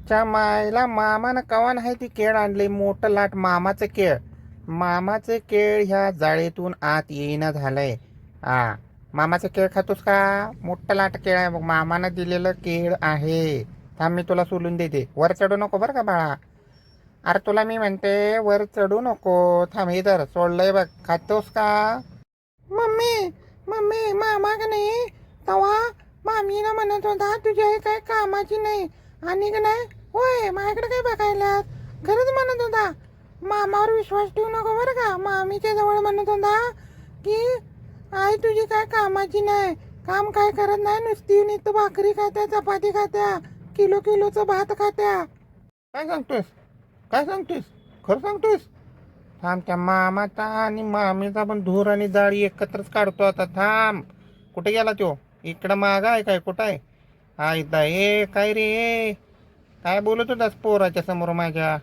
च्या मायला मामानं कवा नाही ती केळ आणले मोठं लाट मामाचं केळ. मामाचं केळ ह्या जाळीतून आत येईना झालंय. हा, मामाचं केळ खातोस का? मोठं लाट केळ आहे बघ, मामानं दिलेलं केळ आहे. थांब मी तुला सोलून देते. वर चढू नको बरं का बाळा. अरे तुला मी म्हणते वर चढू नको. थांब इधर सोडलंय बघ, खातोस का? मम्मी, मम्मी मामा का नाही तवा मामीला म्हणत होता तुझ्या हे काय कामाची नाही आणि का नाही. होय, माझ्याकडे काय बघायला खरंच म्हणत होता. मामावर विश्वास ठेवू नको बरं का. मामीच्या जवळ म्हणत होता की आई तुझी काय कामाची नाही, काम काय करत नाही, नुसती नुसतं भाकरी खात्या, चपाती खात्या, किलो किलोचं भात खात्या. काय सांगतोस? काय सांगतोस? खरं सांगतोस? थांब, त्या मामाचा आणि मामीचा पण धूर आणि जाळी एकत्रच काढतो आता. थांब, कुठे गेला तो? इकडं मागा आहे काय? कुठं आहे? हा इथं. ए काय रे, काय बोलत होतास पोराच्या समोर माझ्या?